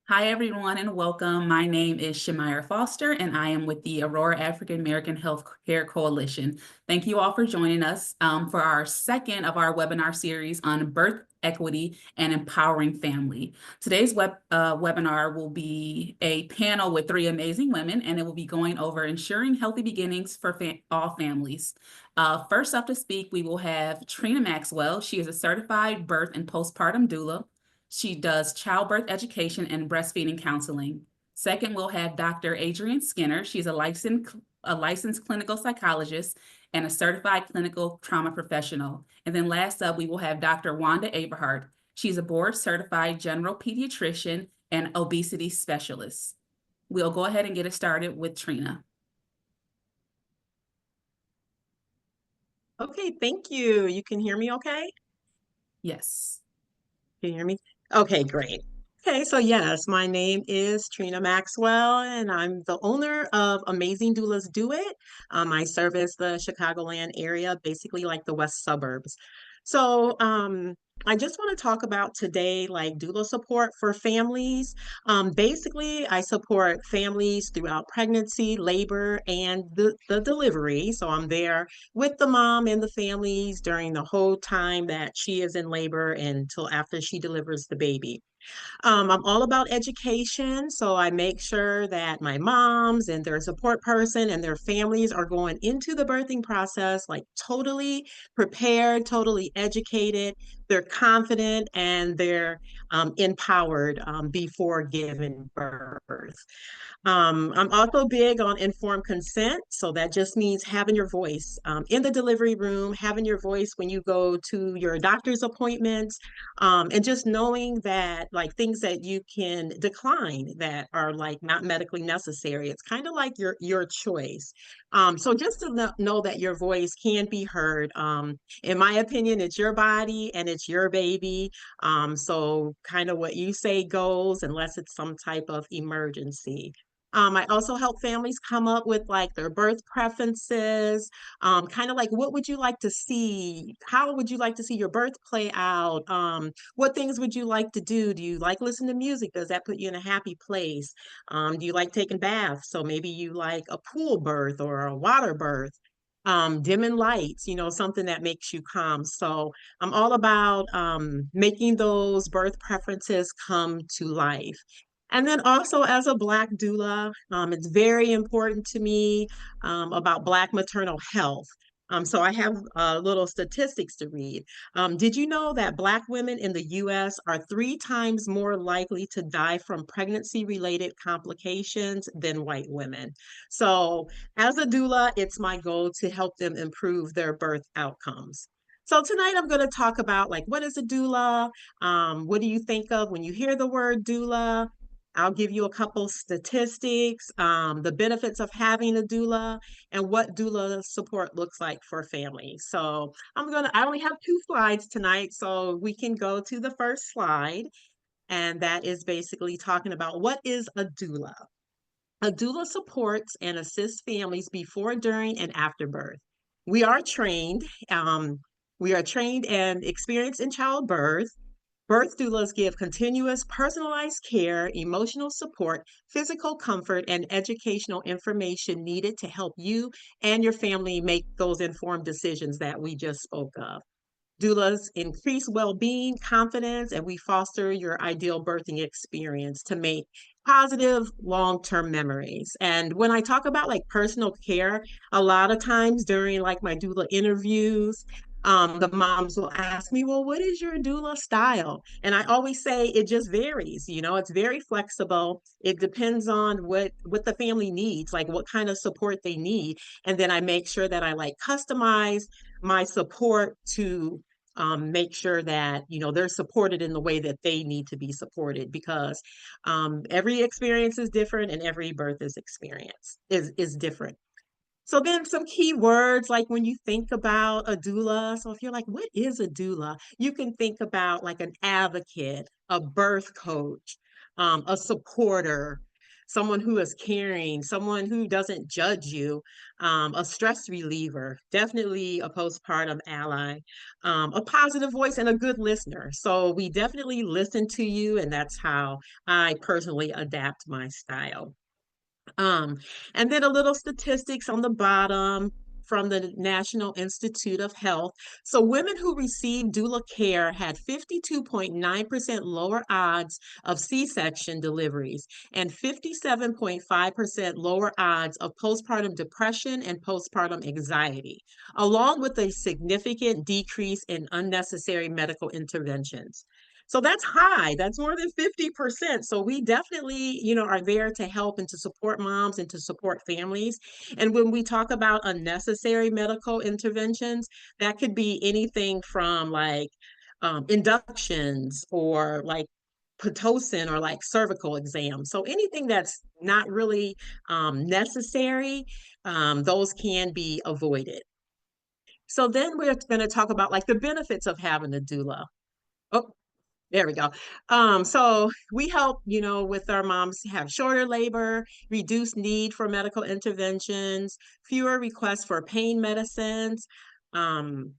Hi, everyone, and welcome. My name is Shamira Foster, and I am with the Aurora African American Healthcare Coalition. Thank you all for joining us for our second of our webinar series on birth equity and empowering family. Today's webinar will be a panel with three amazing women, and it will be going over ensuring healthy beginnings for all families. First up to speak, we will have Trina Maxwell. She is a certified birth and postpartum doula. She does childbirth education and breastfeeding counseling. Second, we'll have Dr. Adrienne Skinner. She's a licensed clinical psychologist and a certified clinical trauma professional. And then last up, we will have Dr. Wanda Averhart. She's a board certified general pediatrician and obesity specialist. We'll go ahead and get it started with Trina. Okay, thank you. You can hear me okay? Yes. Can you hear me? Okay, great. Okay, so yes, my name is Trina Maxwell, and I'm the owner of Amazing Doulas Do It. I service the Chicagoland area, basically like the west suburbs. So I just want to talk about today, like doula support for families. Basically, I support families throughout pregnancy, labor, and the delivery. So I'm there with the mom and the families during the whole time that she is in labor until after she delivers the baby. I'm all about education, so I make sure that my moms and their support person and their families are going into the birthing process like totally prepared, totally educated. They're confident and they're empowered before giving birth. I'm also big on informed consent. So that just means having your voice in the delivery room, having your voice when you go to your doctor's appointments, and just knowing that like things that you can decline that are like not medically necessary. It's kind of like your choice. So just to know that your voice can be heard. In my opinion, it's your body and it's your baby. So kind of what you say goes unless it's some type of emergency. I also help families come up with like their birth preferences, kind of like what would you like to see? How would you like to see your birth play out? What things would you like to do? Do you like listen to music? Does that put you in a happy place? Do you like taking baths? So maybe you like a pool birth or a water birth. Dimming lights, something that makes you calm. So I'm all about making those birth preferences come to life. And then also as a Black doula, it's very important to me about Black maternal health. So I have little statistics to read. Did you know that Black women in the US are 3 times more likely to die from pregnancy-related complications than white women? So as a doula, it's my goal to help them improve their birth outcomes. So tonight I'm going to talk about like what is a doula? What do you think of when you hear the word doula? I'll give you a couple statistics, the benefits of having a doula, and what doula support looks like for families. So I only have 2 slides tonight, so we can go to the first slide. And that is basically talking about what is a doula. A doula supports and assists families before, during, and after birth. We are trained. We are trained and experienced in childbirth. Birth doulas give continuous personalized care, emotional support, physical comfort, and educational information needed to help you and your family make those informed decisions that we just spoke of. Doulas increase well-being, confidence, and we foster your ideal birthing experience to make positive long-term memories. And when I talk about like personal care, a lot of times during like my doula interviews, the moms will ask me, well, what is your doula style? And I always say it just varies. It's very flexible. It depends on what the family needs, like what kind of support they need. And then I make sure that I like customize my support to make sure that they're supported in the way that they need to be supported because every experience is different and every birth is different. So then some key words like when you think about a doula, so if you're like, what is a doula? You can think about like an advocate, a birth coach, a supporter, someone who is caring, someone who doesn't judge you, a stress reliever, definitely a postpartum ally, a positive voice, and a good listener. So we definitely listen to you, and that's how I personally adapt my style. Um, and then a little statistics on the bottom from the National Institute of Health. So women who received doula care had 52.9% lower odds of C-section deliveries and 57.5% lower odds of postpartum depression and postpartum anxiety, along with a significant decrease in unnecessary medical interventions. So that's high. That's more than 50%. So we definitely, are there to help and to support moms and to support families. And when we talk about unnecessary medical interventions, that could be anything from like inductions or like Pitocin or like cervical exams. So anything that's not really necessary, those can be avoided. So then we're going to talk about like the benefits of having a doula. Oh, there we go. So we help, with our moms have shorter labor, reduced need for medical interventions, fewer requests for pain medicines, um,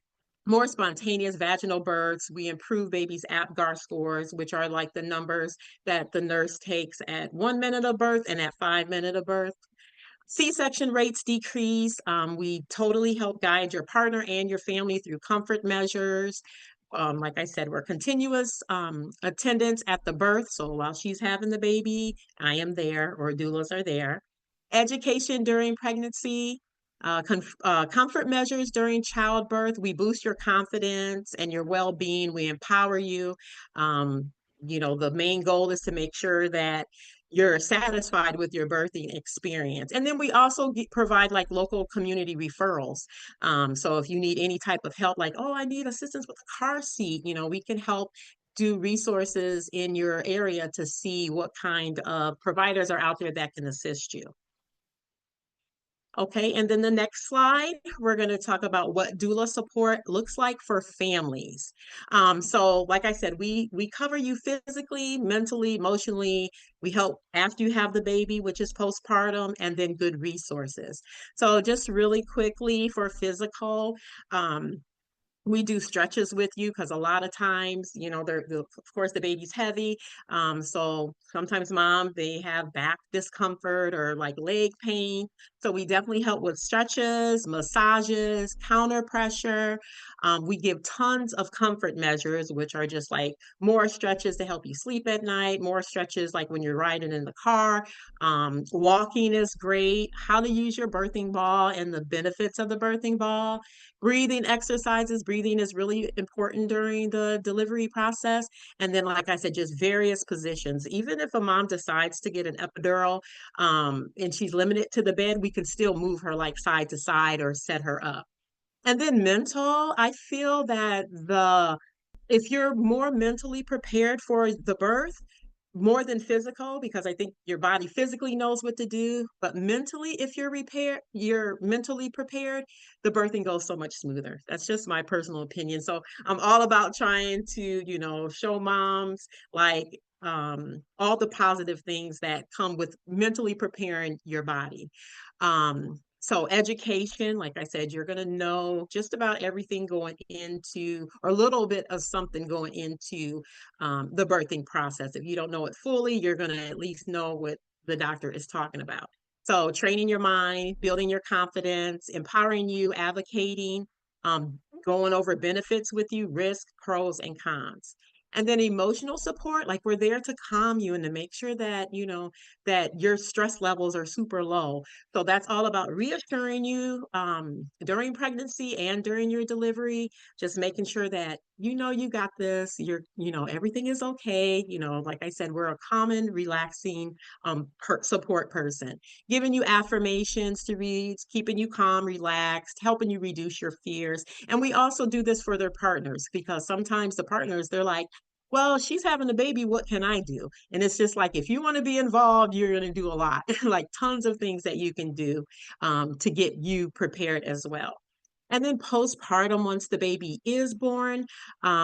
more spontaneous vaginal births. We improve babies' APGAR scores, which are like the numbers that the nurse takes at 1 minute of birth and at 5 minutes of birth. C-section rates decrease. We totally help guide your partner and your family through comfort measures. Like I said, we're continuous attendance at the birth. So while she's having the baby, I am there, or doulas are there. Education during pregnancy, comfort measures during childbirth. We boost your confidence and your well-being. We empower you. The main goal is to make sure that you're satisfied with your birthing experience. And then we also provide like local community referrals. So if you need any type of help, like, oh, I need assistance with a car seat, we can help do resources in your area to see what kind of providers are out there that can assist you. Okay, and then the next slide, we're going to talk about what doula support looks like for families. So, like I said, we cover you physically, mentally, emotionally. We help after you have the baby, which is postpartum, and then good resources. So, just really quickly for physical, we do stretches with you because a lot of times, of course, the baby's heavy. So sometimes they have back discomfort or like leg pain. So we definitely help with stretches, massages, counter pressure. We give tons of comfort measures, which are just like more stretches to help you sleep at night, more stretches like when you're riding in the car. Walking is great. How to use your birthing ball and the benefits of the birthing ball. Breathing exercises. Breathing is really important during the delivery process. And then, like I said, just various positions. Even if a mom decides to get an epidural and she's limited to the bed, we can still move her like side to side or set her up. And then mental, I feel that if you're more mentally prepared for the birth, more than physical, because I think your body physically knows what to do, but mentally, if you're mentally prepared, the birthing goes so much smoother. That's just my personal opinion. So I'm all about trying to, show moms like all the positive things that come with mentally preparing your body. So education, like I said, you're going to know just about everything going into, or a little bit of something going into the birthing process. If you don't know it fully, you're going to at least know what the doctor is talking about. So training your mind, building your confidence, empowering you, advocating, going over benefits with you, risk, pros, and cons. And then emotional support, like we're there to calm you and to make sure that, that your stress levels are super low. So that's all about reassuring you during pregnancy and during your delivery, just making sure that you got this, everything is okay. Like I said, we're a common, relaxing support person, giving you affirmations to read, keeping you calm, relaxed, helping you reduce your fears. And we also do this for their partners because sometimes the partners, they're like, well, she's having a baby. What can I do? And it's just like, if you want to be involved, you're going to do a lot, like tons of things that you can do to get you prepared as well. And then postpartum, once the baby is born,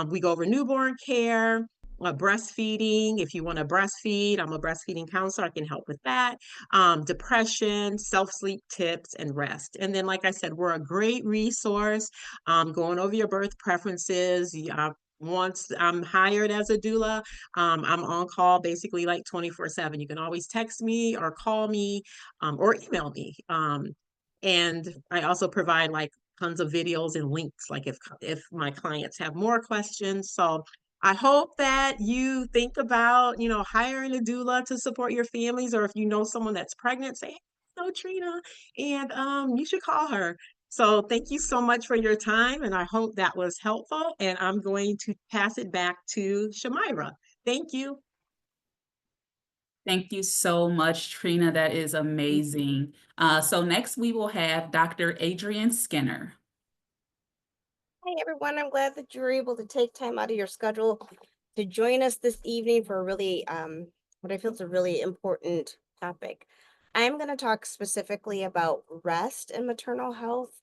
we go over newborn care. breastfeeding. If you want to breastfeed, I'm a breastfeeding counselor. I can help with that. Depression, self-sleep tips, and rest. And then, like I said, we're a great resource going over your birth preferences. Once I'm hired as a doula, I'm on call basically like 24/7. You can always text me or call me or email me. And I also provide like tons of videos and links, like if my clients have more questions. So I hope that you think about, hiring a doula to support your families, or if you know someone that's pregnant, say, "Hey, no, Trina, and you should call her." So thank you so much for your time, and I hope that was helpful. And I'm going to pass it back to Shamira. Thank you. Thank you so much, Trina. That is amazing. So next we will have Dr. Adrienne Skinner. Hey everyone, I'm glad that you're able to take time out of your schedule to join us this evening for a really what I feel is a really important topic. I'm going to talk specifically about rest and maternal health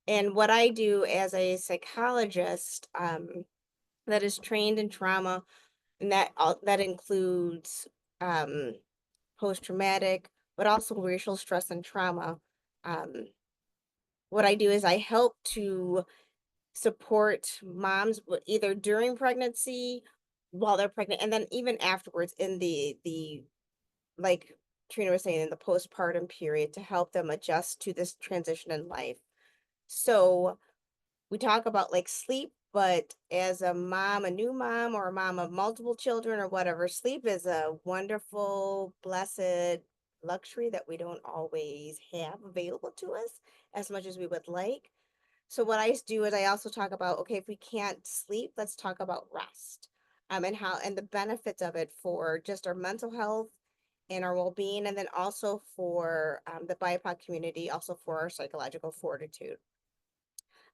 and what I do as a psychologist that is trained in trauma, and that includes um, post-traumatic, but also racial stress and trauma. Um, what I do is I help to support moms either during pregnancy, while they're pregnant, and then even afterwards in the like Trina was saying, in the postpartum period, to help them adjust to this transition in life. So we talk about like sleep, but as a mom, a new mom or a mom of multiple children or whatever, sleep is a wonderful, blessed luxury that we don't always have available to us as much as we would like. So what do is I also talk about, okay, if we can't sleep, let's talk about rest. And how and the benefits of it for just our mental health and our well-being, and then also for the BIPOC community, also for our psychological fortitude.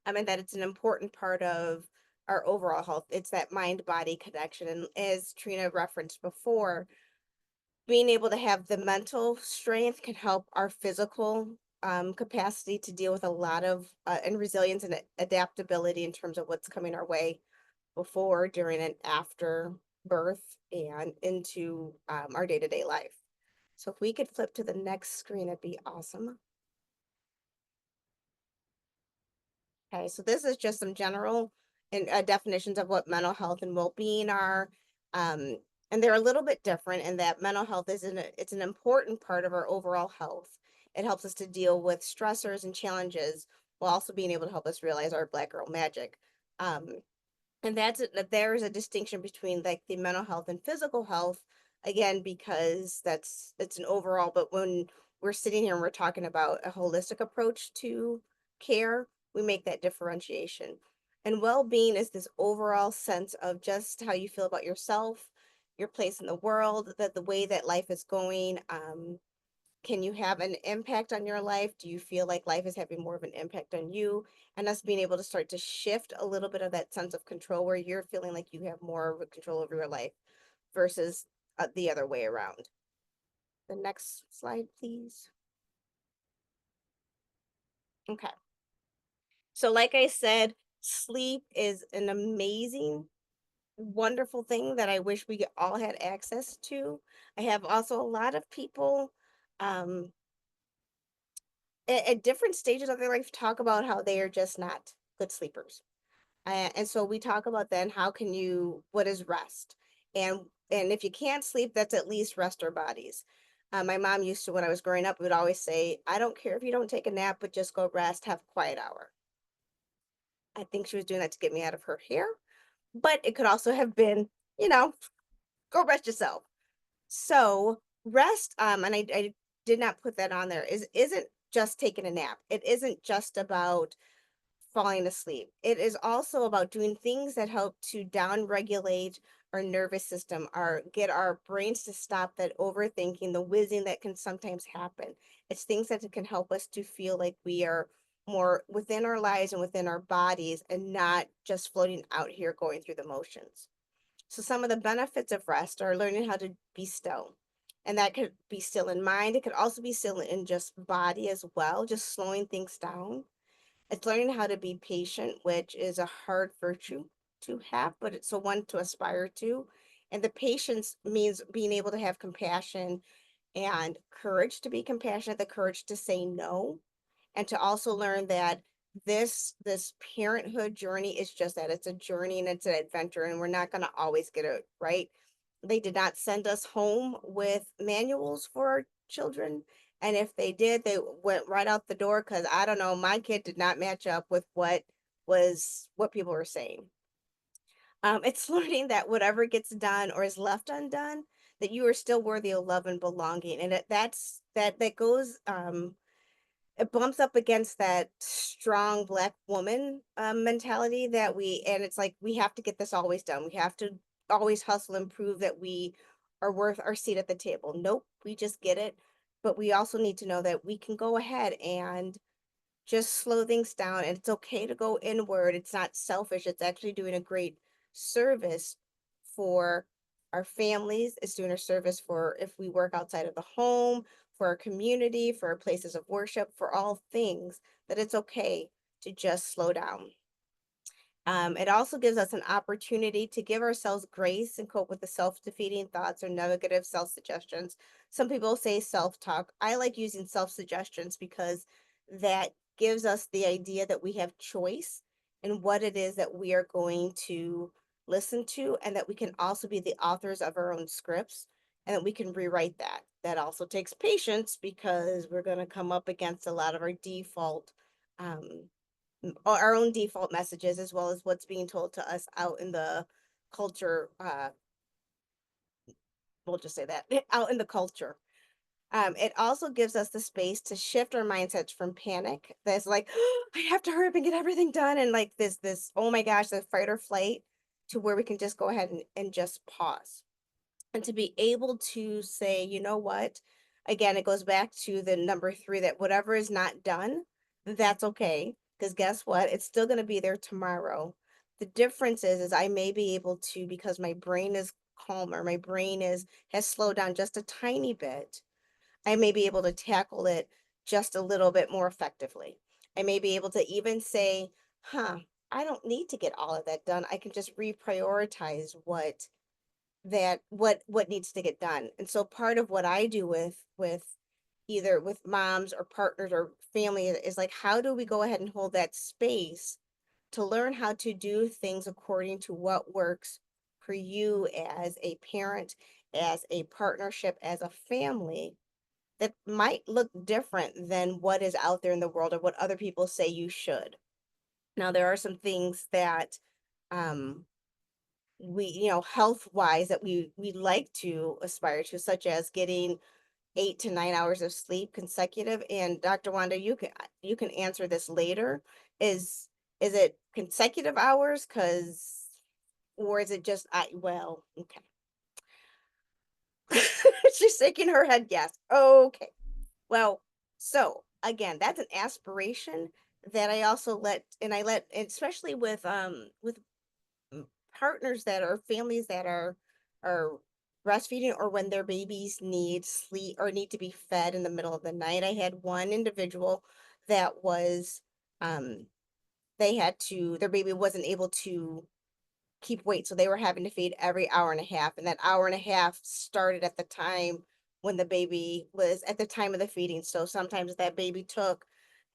And that it's an important part of our overall health. It's that mind-body connection. And as Trina referenced before, being able to have the mental strength can help our physical capacity to deal with a lot of and resilience and adaptability in terms of what's coming our way before, during, and after birth and into our day-to-day life. So if we could flip to the next screen, it'd be awesome. Okay, so this is just some general and definitions of what mental health and well-being are. Um, and they're a little bit different in that mental health it's an important part of our overall health. It helps us to deal with stressors and challenges while also being able to help us realize our Black girl magic. Um, and that there is a distinction between like the mental health and physical health, again, because it's an overall, but when we're sitting here and we're talking about a holistic approach to care, we make that differentiation. And well-being is this overall sense of just how you feel about yourself, your place in the world, that the way that life is going. Can you have an impact on your life? Do you feel like life is having more of an impact on you? And us being able to start to shift a little bit of that sense of control where you're feeling like you have more of a control over your life versus the other way around. The next slide, please. Okay. So, like I said, sleep is an amazing, wonderful thing that I wish we all had access to. I have also a lot of people um, at different stages of their life talk about how they are just not good sleepers. And so we talk about then how can you what is rest? And if you can't sleep, that's at least rest our bodies. My mom used to, when I was growing up, would always say, I don't care if you don't take a nap, but just go rest, have a quiet hour. I think she was doing that to get me out of her hair, but it could also have been, you know, go rest yourself. So rest, and I did not put that on there, isn't just taking a nap. It isn't just about falling asleep. It is also about doing things that help to down regulate our nervous system, our get our brains to stop that overthinking, the whizzing that can sometimes happen. It's things that can help us to feel like we are more within our lives and within our bodies and not just floating out here going through the motions. So some of the benefits of rest are learning how to be still. And that could be still in mind. It could also be still in just body as well, just slowing things down. It's learning how to be patient, which is a hard virtue to have, but it's a one to aspire to. And the patience means being able to have compassion and courage to be compassionate, the courage to say no, and to also learn that this parenthood journey is just that, it's a journey and it's an adventure, and we're not going to always get it right. They did not send us home with manuals for our children, and if they did, they went right out the door, because I don't know, my kid did not match up with what people were saying. It's learning that whatever gets done or is left undone, that you are still worthy of love and belonging, and that goes it bumps up against that strong Black woman mentality that and it's like we have to get this always done. We have to always hustle and prove that we are worth our seat at the table. Nope, we just get it, but we also need to know that we can go ahead and just slow things down, and it's okay to go inward. It's not selfish, it's actually doing a great service for our families. It's doing a service for if we work outside of the home, for our community, for our places of worship, for all things, that it's okay to just slow down. It also gives us an opportunity to give ourselves grace and cope with the self-defeating thoughts or negative self-suggestions. Some people say self-talk. I like using self-suggestions because that gives us the idea that we have choice in what it is that we are going to listen to, and that we can also be the authors of our own scripts, and that we can rewrite that. That also takes patience, because we're going to come up against a lot of our default um, our own default messages, as well as what's being told to us out in the culture. We'll just say that out in the culture. It also gives us the space to shift our mindsets from panic, that's like, I have to hurry up and get everything done, and like this, oh my gosh, the fight or flight, to where we can just go ahead and just pause, and to be able to say, you know what, again, it goes back to the number three, that whatever is not done, that's okay, because guess what, it's still going to be there tomorrow. The difference is I may be able to, because my brain is calmer, my brain is has slowed down just a tiny bit, I may be able to tackle it just a little bit more effectively. I may be able to even say, I don't need to get all of that done, I can just reprioritize what needs to get done. And so part of what I do with either with moms or partners or family is like, how do we go ahead and hold that space to learn how to do things according to what works for you as a parent, as a partnership, as a family, that might look different than what is out there in the world or what other people say you should. Now, there are some things that um we, health wise, that we like to aspire to, such as getting 8 to 9 hours of sleep consecutive. And Dr. Wanda, you can answer this later. Is it consecutive hours? Or is it just well, okay. She's shaking her head, yes. Okay. Well, so again, that's an aspiration that I also let, especially with partners that are families that are breastfeeding, or when their babies need sleep or need to be fed in the middle of the night. I had one individual that was um their baby wasn't able to keep weight, so they were having to feed every hour and a half, and that hour and a half started at the time when the baby was at the time of the feeding. So sometimes that baby took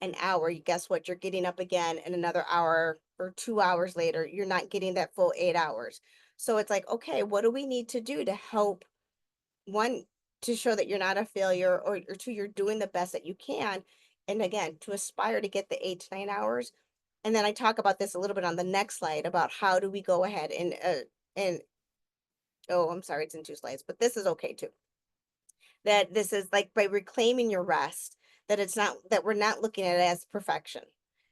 an hour, you guess what, you're getting up again in another hour, or 2 hours later you're not getting that full 8 hours. So it's like, okay, what do we need to do to help, one, to show that you're not a failure, or two, you're doing the best that you can, and again, to aspire to get the 8 to 9 hours. And then I talk about this a little bit on the next slide, about how do we go ahead and oh, I'm sorry, it's in 2 slides, but this is okay too. That this is like, by reclaiming your rest, that it's not, that we're not looking at it as perfection.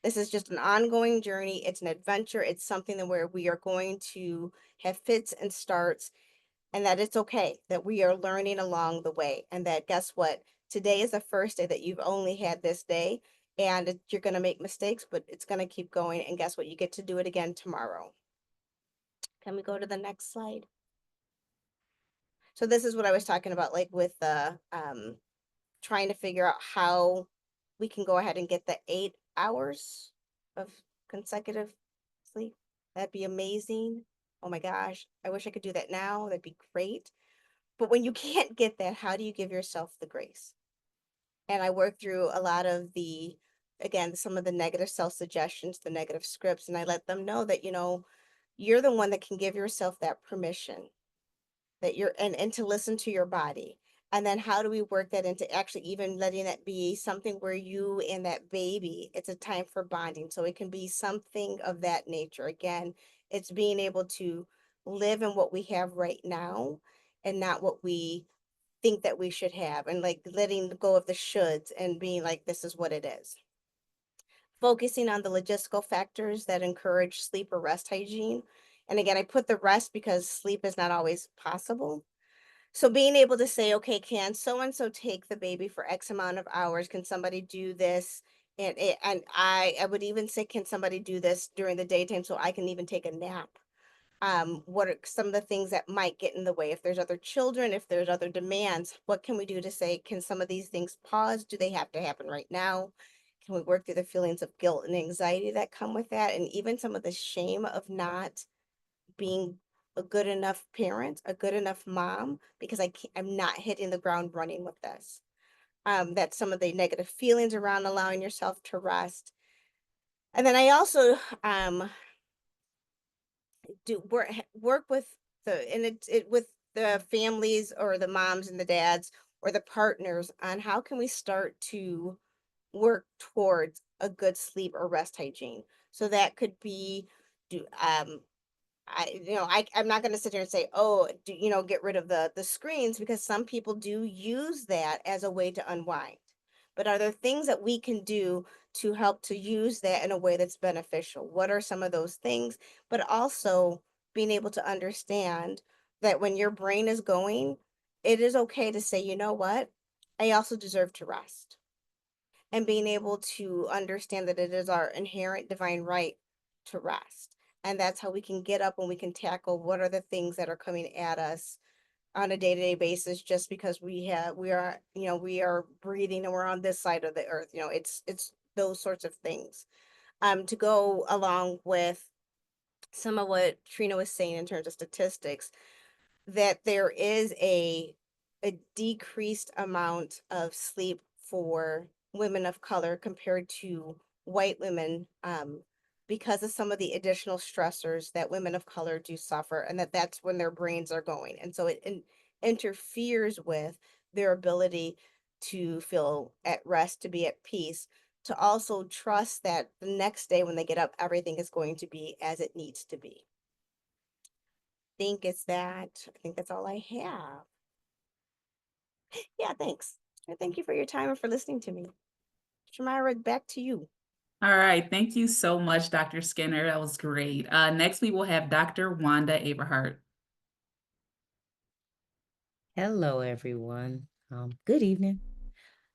This is just an ongoing journey. It's an adventure. It's something that where we are going to have fits and starts, and that it's okay that we are learning along the way. And that, guess what? Today is the first day that you've only had this day, and you're going to make mistakes, but it's going to keep going. And guess what? You get to do it again tomorrow. Can we go to the next slide? So this is what I was talking about, like with the trying to figure out how we can go ahead and get the 8 hours of consecutive sleep. That'd be amazing. oh my gosh, I wish I could do that now. That'd be great. But when you can't get that, how do you give yourself the grace? And I work through a lot of the, again, some of the negative self-suggestions, the negative scripts, and I let them know that, you're the one that can give yourself that permission, that you're and to listen to your body. And then how do we work that into actually even letting that be something where you and that baby, it's a time for bonding. So it can be something of that nature. Again, it's being able to live in what we have right now and not what we think that we should have, and like letting go of the shoulds and being like, this is what it is. Focusing on the logistical factors that encourage sleep or rest hygiene. And again, I put the rest because sleep is not always possible. So being able to say, okay, can so and so take the baby for X amount of hours? Can somebody do this? And I would even say, can somebody do this during the daytime so I can even take a nap? What are some of the things that might get in the way? If there's other children, if there's other demands, what can we do to say, can some of these things pause? Do they have to happen right now? Can we work through the feelings of guilt and anxiety that come with that? And even some of the shame of not being a good enough parent, a good enough mom, because I'm not hitting the ground running with this. That's some of the negative feelings around allowing yourself to rest. And then I also do work with it with the families or the moms and the dads or the partners on how can we start to work towards a good sleep or rest hygiene. So that could be do I'm not going to sit here and say, oh, get rid of the screens, because some people do use that as a way to unwind. But are there things that we can do to help to use that in a way that's beneficial? What are some of those things? But also being able to understand that when your brain is going, it is okay to say, you know what? I also deserve to rest, and being able to understand that it is our inherent divine right to rest. And that's how we can get up and we can tackle what are the things that are coming at us on a day-to-day basis, just because we are breathing and we're on this side of the earth. It's those sorts of things. To go along with some of what Trina was saying in terms of statistics, that there is a decreased amount of sleep for women of color compared to white women, because of some of the additional stressors that women of color do suffer, and that's when their brains are going, and so interferes with their ability to feel at rest, to be at peace, to also trust that the next day when they get up, everything is going to be as it needs to be. I think that's all I have. Yeah, thanks. And thank you for your time and for listening to me. Shamira, back to you. All right, thank you so much, Dr. Skinner. That was great. Next, we will have Dr. Wanda Averhart. Hello, everyone. Good evening.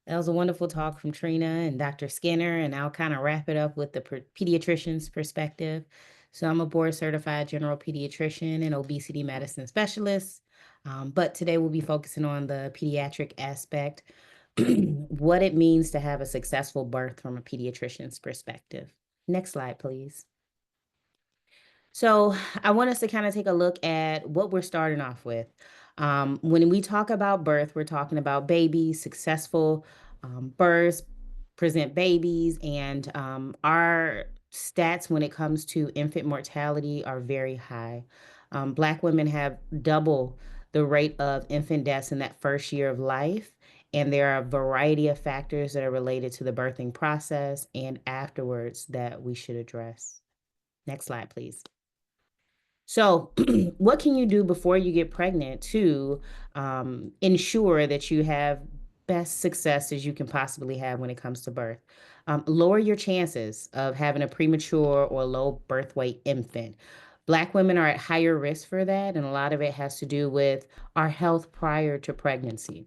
That was a wonderful talk from Trina and Dr. Skinner, and I'll kind of wrap it up with the pediatrician's perspective. So I'm a board certified general pediatrician and obesity medicine specialist, but today we'll be focusing on the pediatric aspect, what it means to have a successful birth from a pediatrician's perspective. Next slide, please. So I want us to kind of take a look at what we're starting off with. When we talk about birth, we're talking about babies, successful births, present babies, and our stats when it comes to infant mortality are very high. Black women have double the rate of infant deaths in that first year of life. And there are a variety of factors that are related to the birthing process and afterwards that we should address. Next slide, please. So, what can you do before you get pregnant to ensure that you have best success as you can possibly have when it comes to birth? Lower your chances of having a premature or low birth weight infant. Black women are at higher risk for that, and a lot of it has to do with our health prior to pregnancy.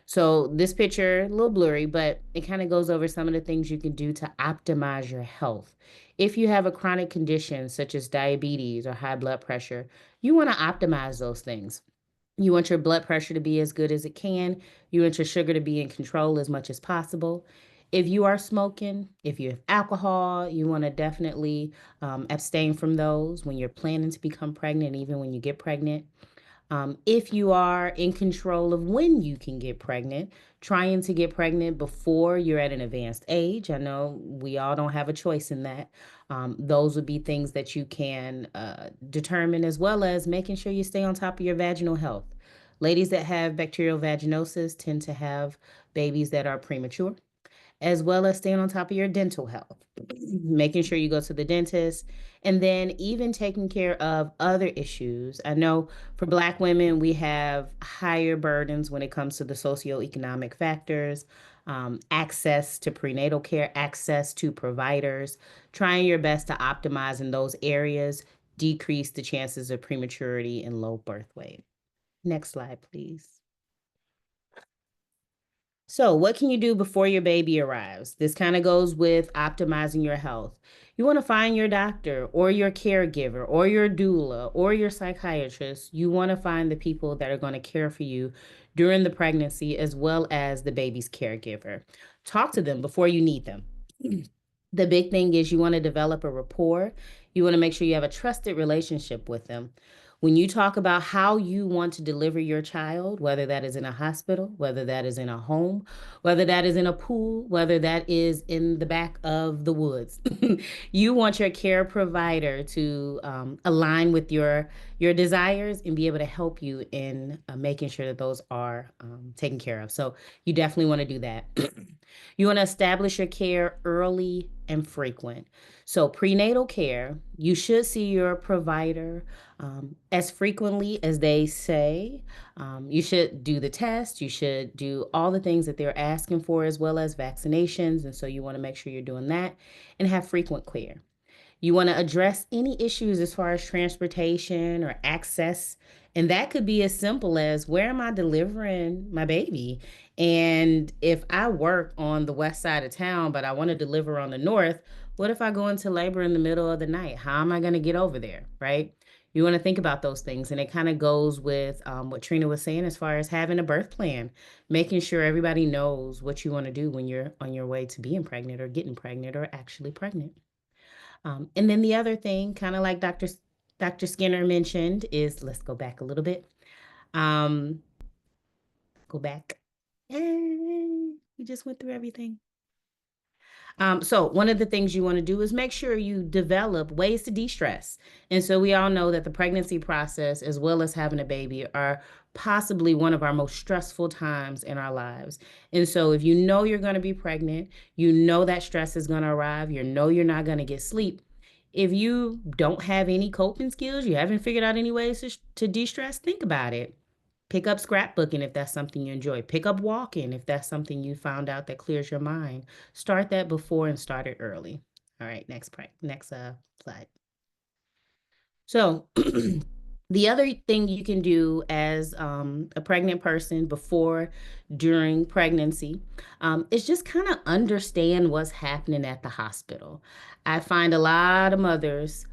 So this picture, a little blurry, but it kind of goes over some of the things you can do to optimize your health. If you have a chronic condition such as diabetes or high blood pressure, you want to optimize those things. You want your blood pressure to be as good as it can. You want your sugar to be in control as much as possible. If you are smoking, if you have alcohol, you want to definitely abstain from those when you're planning to become pregnant, even when you get pregnant. If you are in control of when you can get pregnant, trying to get pregnant before you're at an advanced age. I know we all don't have a choice in that. Those would be things that you can determine, as well as making sure you stay on top of your vaginal health. Ladies that have bacterial vaginosis tend to have babies that are premature, as well as staying on top of your dental health, making sure you go to the dentist, and then even taking care of other issues. I know for Black women, we have higher burdens when it comes to the socioeconomic factors, access to prenatal care, access to providers, trying your best to optimize in those areas, decrease the chances of prematurity and low birth weight. Next slide, please. So, what can you do before your baby arrives? This kind of goes with optimizing your health. You want to find your doctor or your caregiver or your doula or your psychiatrist. You want to find the people that are going to care for you during the pregnancy, as well as the baby's caregiver. Talk to them before you need them. The big thing is you want to develop a rapport. You want to make sure you have a trusted relationship with them. When you talk about how you want to deliver your child, whether that is in a hospital, whether that is in a home, whether that is in a pool, whether that is in the back of the woods, you want your care provider to align with your desires and be able to help you in making sure that those are taken care of. So you definitely want to do that. You want to establish your care early and frequent. So, prenatal care, you should see your provider as frequently as they say. You should do the test. You should do all the things that they're asking for, as well as vaccinations. And so, you want to make sure you're doing that and have frequent care. You want to address any issues as far as transportation or access. And that could be as simple as, where am I delivering my baby? And if I work on the west side of town, but I want to deliver on the north, what if I go into labor in the middle of the night? How am I going to get over there? Right? You want to think about those things. And it kind of goes with what Trina was saying as far as having a birth plan, making sure everybody knows what you want to do when you're on your way to being pregnant or getting pregnant or actually pregnant. And then the other thing, kind of like Dr. Skinner mentioned, is, let's go back a little bit. Go back. We just went through everything. So one of the things you want to do is make sure you develop ways to de-stress. And so we all know that the pregnancy process, as well as having a baby, are possibly one of our most stressful times in our lives. And so if you know you're going to be pregnant, you know that stress is going to arrive, you know you're not going to get sleep. If you don't have any coping skills, you haven't figured out any ways to de-stress, think about it. Pick up scrapbooking if that's something you enjoy. Pick up walking if that's something you found out that clears your mind. Start that before and start it early. All right, next slide. So the other thing you can do as a pregnant person before, during pregnancy, is just kind of understand what's happening at the hospital. I find a lot of mothers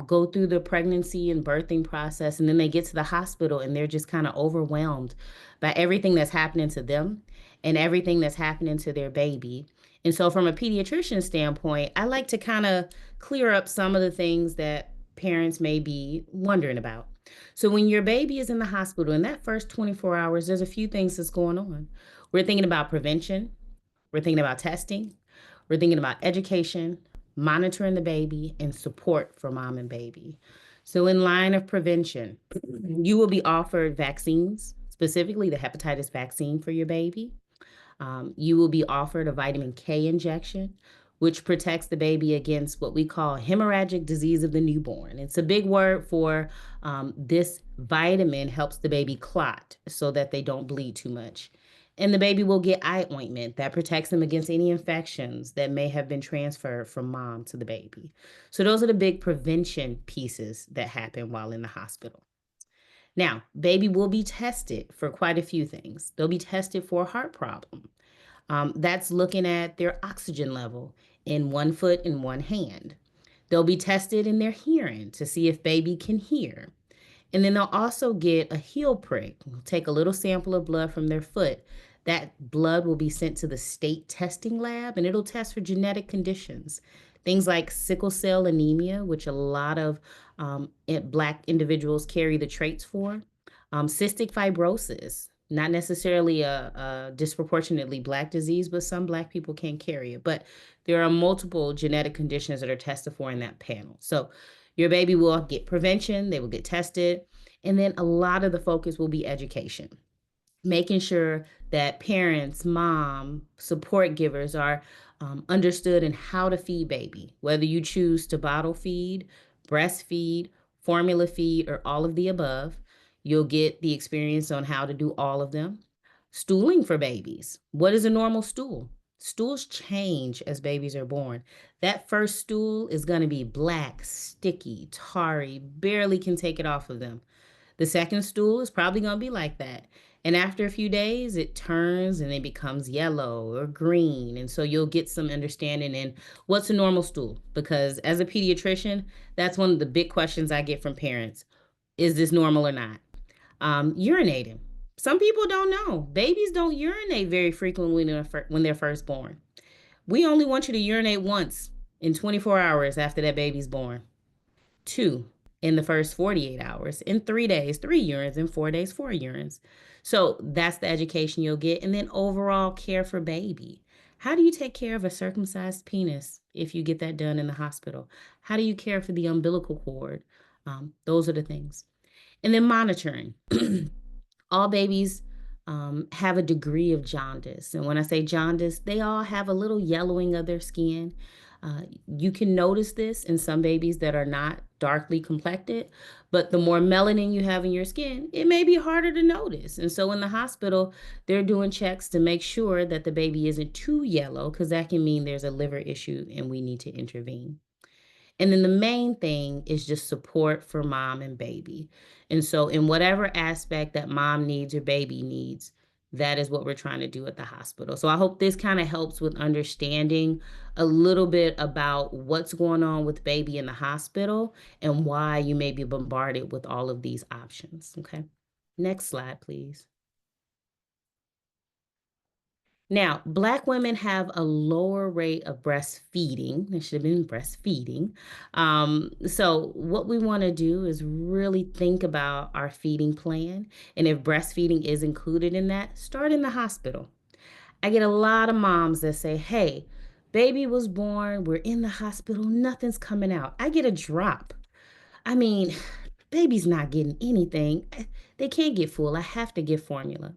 go through the pregnancy and birthing process, and then they get to the hospital and they're just kind of overwhelmed by everything that's happening to them and everything that's happening to their baby. And so from a pediatrician standpoint, I like to kind of clear up some of the things that parents may be wondering about. So when your baby is in the hospital, in that first 24 hours, there's a few things that's going on. We're thinking about prevention. We're thinking about testing. We're thinking about education, monitoring the baby, and support for mom and baby. So in line of prevention, you will be offered vaccines, specifically the hepatitis vaccine for your baby. You will be offered a vitamin K injection, which protects the baby against what we call hemorrhagic disease of the newborn. It's a big word for this vitamin helps the baby clot so that they don't bleed too much. And the baby will get eye ointment that protects them against any infections that may have been transferred from mom to the baby. So those are the big prevention pieces that happen while in the hospital. Now, baby will be tested for quite a few things. They'll be tested for a heart problem. That's looking at their oxygen level in one foot and one hand. They'll be tested in their hearing to see if baby can hear. And then they'll also get a heel prick. We'll take a little sample of blood from their foot. That blood will be sent to the state testing lab and it'll test for genetic conditions. Things like sickle cell anemia, which a lot of Black individuals carry the traits for, cystic fibrosis, not necessarily a disproportionately Black disease, but some Black people can carry it. But there are multiple genetic conditions that are tested for in that panel. So your baby will get prevention, they will get tested, and then a lot of the focus will be education, making sure that parents, mom, support givers are understood in how to feed baby, whether you choose to bottle feed, breastfeed, formula feed, or all of the above. You'll get the experience on how to do all of them. Stooling for babies. What is a normal stool? Stools change as babies are born. That first stool is going to be black, sticky, tarry, barely can take it off of them. The second stool is probably going to be like that. And after a few days, it turns and it becomes yellow or green. And so you'll get some understanding in what's a normal stool. Because as a pediatrician, that's one of the big questions I get from parents. Is this normal or not? Urinating. Some people don't know. Babies don't urinate very frequently when they're first born. We only want you to urinate once in 24 hours after that baby's born. 2 in the first 48 hours. In 3 days, 3 urines. In 4 days, 4 urines. So that's the education you'll get. And then overall care for baby. How do you take care of a circumcised penis if you get that done in the hospital? How do you care for the umbilical cord? Those are the things. And then monitoring. All babies have a degree of jaundice. And when I say jaundice, they all have a little yellowing of their skin. You can notice this in some babies that are not darkly complected, but the more melanin you have in your skin, it may be harder to notice. And so in the hospital, they're doing checks to make sure that the baby isn't too yellow, because that can mean there's a liver issue and we need to intervene. And then the main thing is just support for mom and baby. And so in whatever aspect that mom needs or baby needs, that is what we're trying to do at the hospital. So I hope this kind of helps with understanding a little bit about what's going on with baby in the hospital and why you may be bombarded with all of these options. Okay. Next slide, please. Now, Black women have a lower rate of breastfeeding. It should have been breastfeeding. So what we want to do is really think about our feeding plan. And if breastfeeding is included in that, start in the hospital. I get a lot of moms that say, hey, baby was born, we're in the hospital, nothing's coming out. I get a drop. I mean, baby's not getting anything. They can't get full. I have to give formula.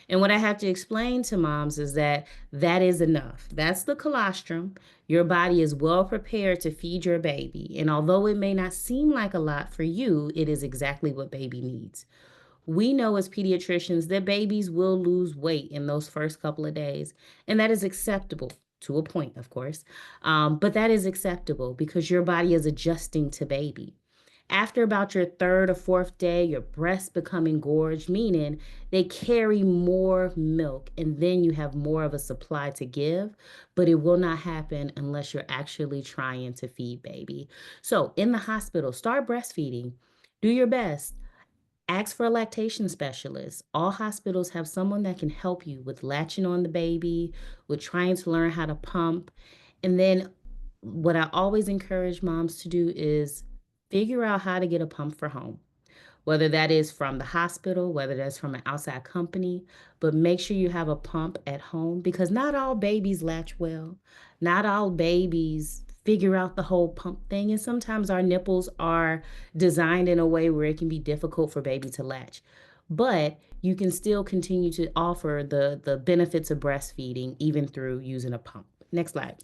And what I have to explain to moms is that that is enough. That's the colostrum. Your body is well prepared to feed your baby. And although it may not seem like a lot for you, it is exactly what baby needs. We know as pediatricians that babies will lose weight in those first couple of days. And that is acceptable to a point, of course. But that is acceptable because your body is adjusting to baby. After about your 3rd or 4th day, your breasts become engorged, meaning they carry more milk, and then you have more of a supply to give, but it will not happen unless you're actually trying to feed baby. So in the hospital, start breastfeeding. Do your best. Ask for a lactation specialist. All hospitals have someone that can help you with latching on the baby, with trying to learn how to pump. And then what I always encourage moms to do is figure out how to get a pump for home, whether that is from the hospital, whether that's from an outside company, but make sure you have a pump at home because not all babies latch well. Not all babies figure out the whole pump thing. And sometimes our nipples are designed in a way where it can be difficult for baby to latch. But you can still continue to offer the benefits of breastfeeding even through using a pump. Next slide.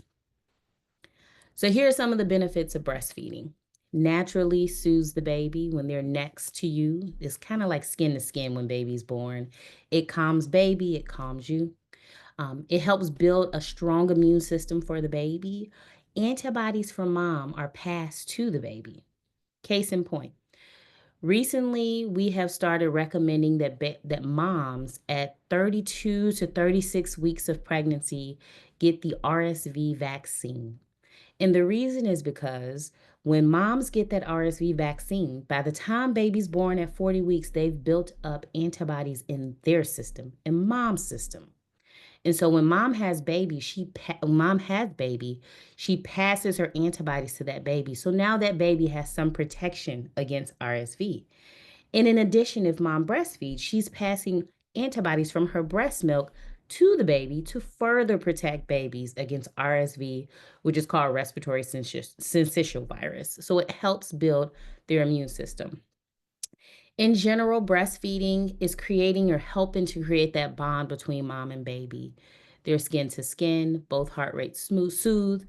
So here are some of the benefits of breastfeeding. Naturally soothes the baby when they're next to you. It's kind of like skin to skin when baby's born. It calms baby, it calms you. It helps build a strong immune system for the baby. Antibodies from mom are passed to the baby. Case in point. Recently, we have started recommending that moms at 32 to 36 weeks of pregnancy get the RSV vaccine. And the reason is because when moms get that RSV vaccine, by the time baby's born at 40 weeks, they've built up antibodies in their system, in mom's system. And so when mom has baby, she passes her antibodies to that baby. So now that baby has some protection against RSV. And in addition, if mom breastfeeds, she's passing antibodies from her breast milk to the baby to further protect babies against RSV, which is called respiratory syncytial virus. So it helps build their immune system. In general, breastfeeding is creating or helping to create that bond between mom and baby. They're skin to skin, both heart rates soothe,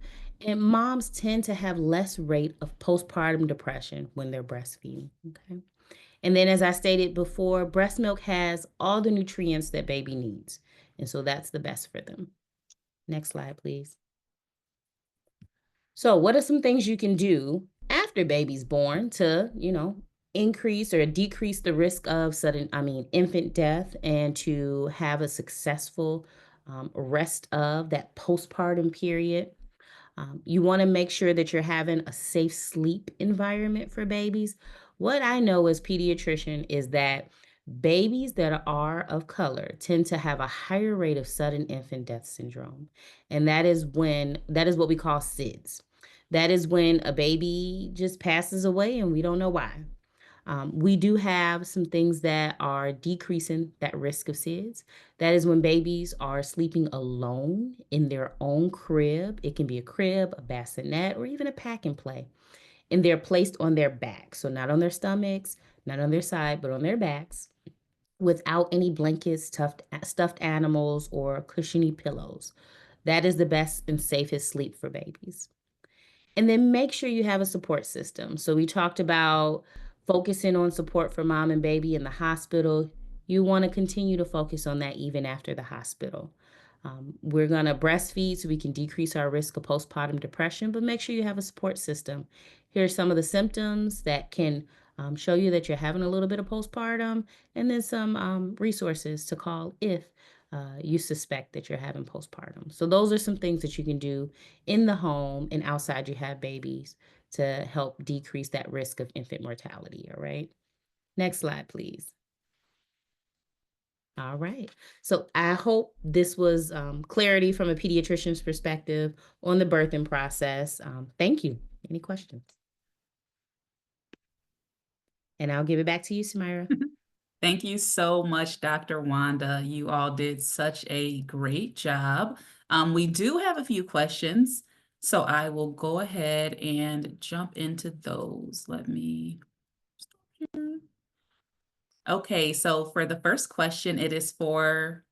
and moms tend to have less rate of postpartum depression when they're breastfeeding. Okay. And then, as I stated before, breast milk has all the nutrients that baby needs. And so that's the best for them. Next slide, please. So what are some things you can do after baby's born to, increase or decrease the risk of infant death and to have a successful rest of that postpartum period? You want to make sure that you're having a safe sleep environment for babies. What I know as pediatrician is that babies that are of color tend to have a higher rate of sudden infant death syndrome. And that is what we call SIDS. That is when a baby just passes away and we don't know why. We do have some things that are decreasing that risk of SIDS. That is when babies are sleeping alone in their own crib. It can be a crib, a bassinet, or even a pack and play. And they're placed on their backs. So not on their stomachs, not on their side, but on their backs, without any blankets, stuffed animals, or cushiony pillows. That is the best and safest sleep for babies. And then make sure you have a support system. So we talked about focusing on support for mom and baby in the hospital. You want to continue to focus on that even after the hospital. We're going to breastfeed so we can decrease our risk of postpartum depression, but make sure you have a support system. Here are some of the symptoms that can show you that you're having a little bit of postpartum, and then some resources to call if you suspect that you're having postpartum. So those are some things that you can do in the home and outside you have babies to help decrease that risk of infant mortality. All right. Next slide, please. All right. So I hope this was clarity from a pediatrician's perspective on the birthing process. Thank you. Any questions? And I'll give it back to you, Samira. Thank you so much, Dr. Wanda. You all did such a great job. We do have a few questions, so I will go ahead and jump into those. Let me stop here. Okay, so for the first question, it is for,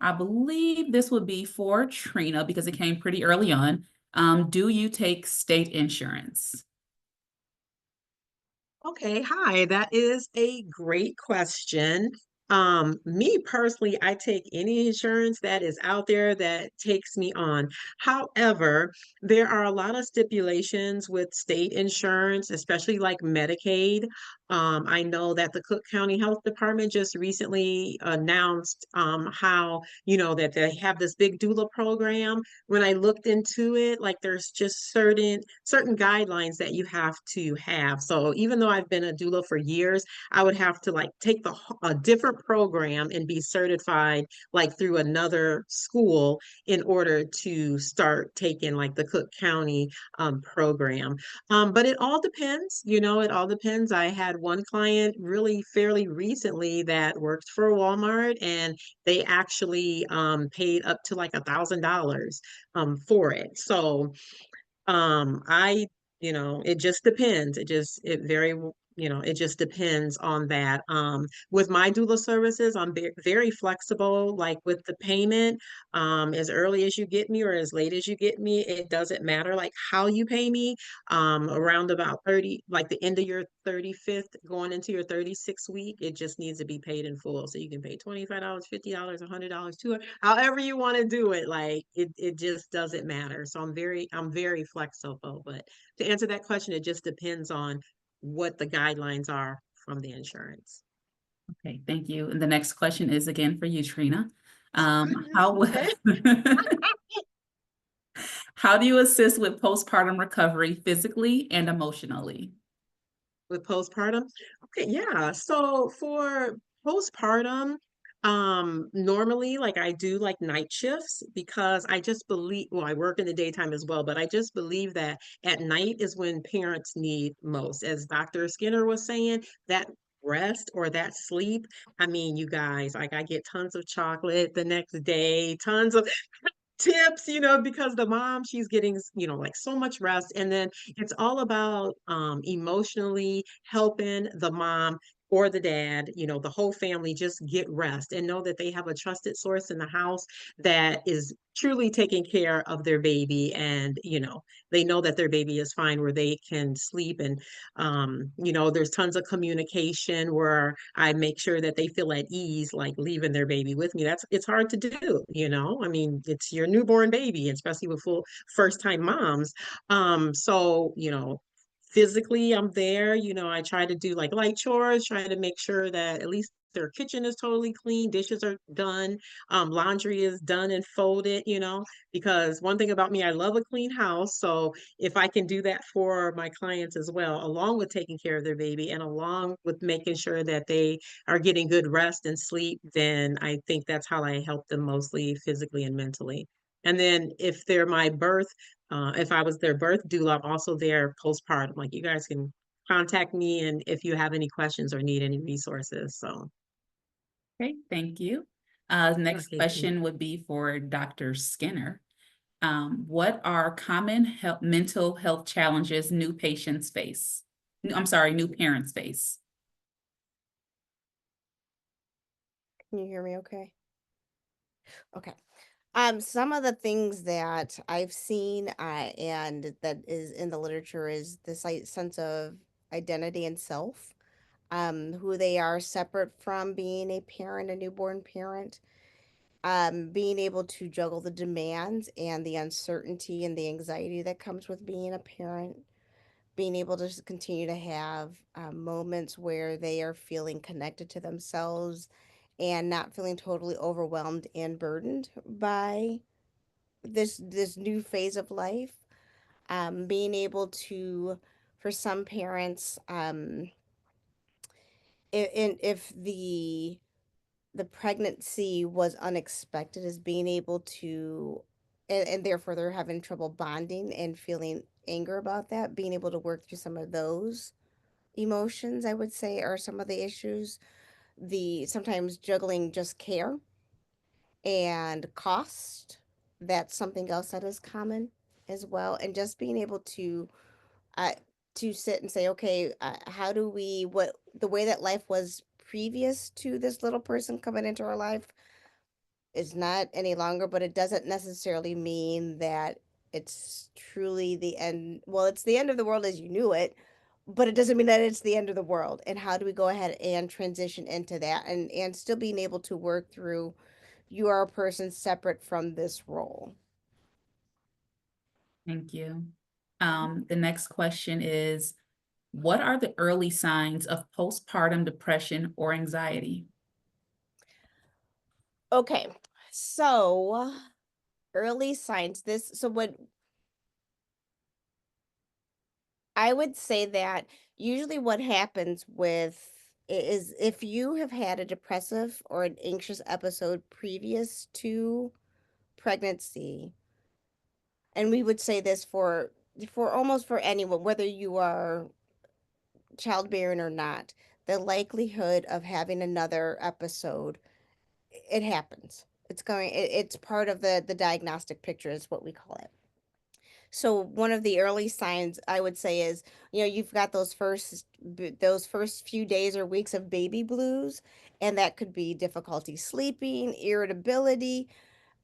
I believe this would be for Trina because it came pretty early on. Do you take state insurance? Okay, hi, that is a great question. Me personally, I take any insurance that is out there that takes me on. However, there are a lot of stipulations with state insurance, especially like Medicaid. I know that the Cook County Health Department just recently announced how, that they have this big doula program. When I looked into it, like there's just certain guidelines that you have to have. So even though I've been a doula for years, I would have to like take a different program and be certified like through another school in order to start taking like the Cook County program. But it all depends, it all depends. I had one client really fairly recently that worked for Walmart, and they actually paid up to like $1,000 for it. So I, it just depends. It just depends on that. With my doula services, I'm very flexible, like with the payment, as early as you get me or as late as you get me, it doesn't matter like how you pay me. Around about 30, like the end of your 35th, going into your 36th week, it just needs to be paid in full. So you can pay $25, $50, $100, $200, however you want to do it. Like it just doesn't matter. So I'm very flexible. But to answer that question, it just depends on what the guidelines are from the insurance. Okay, thank you. And the next question is again for you, Trina. How Okay. how do you assist with postpartum recovery physically and emotionally? With postpartum? Okay, yeah. So for postpartum, Normally, like I do like night shifts because I just believe, well, I work in the daytime as well, but I just believe that at night is when parents need most. As Dr. Skinner was saying, that rest or that sleep. I mean, you guys, like I get tons of chocolate the next day, tons of tips, because the mom, she's getting, like so much rest. And then it's all about emotionally helping the mom or the dad, the whole family just get rest and know that they have a trusted source in the house that is truly taking care of their baby. And, they know that their baby is fine where they can sleep. And, there's tons of communication where I make sure that they feel at ease, like leaving their baby with me. It's hard to do, I mean, it's your newborn baby, especially with full first time moms. So, physically I'm there, I try to do like light chores, try to make sure that at least their kitchen is totally clean, dishes are done, laundry is done and folded, because one thing about me, I love a clean house. So if I can do that for my clients as well, along with taking care of their baby and along with making sure that they are getting good rest and sleep, then I think that's how I help them mostly physically and mentally. And then if I was their birth doula, I'm also there postpartum. Like you guys can contact me and if you have any questions or need any resources. So, Okay, thank you. Next okay, question would be for Dr. Skinner. What are common mental health challenges new patients face? I'm sorry, new parents face? Can you hear me okay? Okay. Some of the things that I've seen, and that is in the literature is this like sense of identity and self, who they are separate from being a parent, a newborn parent, being able to juggle the demands and the uncertainty and the anxiety that comes with being a parent, being able to just continue to have moments where they are feeling connected to themselves and not feeling totally overwhelmed and burdened by this new phase of life. Being able to, for some parents, if the pregnancy was unexpected, is being able to, and therefore they're having trouble bonding and feeling anger about that, being able to work through some of those emotions, I would say, are some of the issues. The sometimes juggling just care and cost, that's something else that is common as well. And just being able uh, to sit and say, okay, how do we, what the way that life was previous to this little person coming into our life is not any longer, but it doesn't necessarily mean that it's truly the end. Well, it's the end of the world as you knew it, but it doesn't mean that it's the end of the world. And how do we go ahead and transition into that, and still being able to work through, you are a person separate from this role. Thank you. The next question is, what are the early signs of postpartum depression or anxiety? Okay, so early signs. So what I would say that usually what happens with is if you have had a depressive or an anxious episode previous to pregnancy, and we would say this for almost for anyone, whether you are childbearing or not, the likelihood of having another episode, it happens. It's part of the diagnostic picture is what we call it. So one of the early signs I would say is, you've got those first few days or weeks of baby blues, and that could be difficulty sleeping, irritability,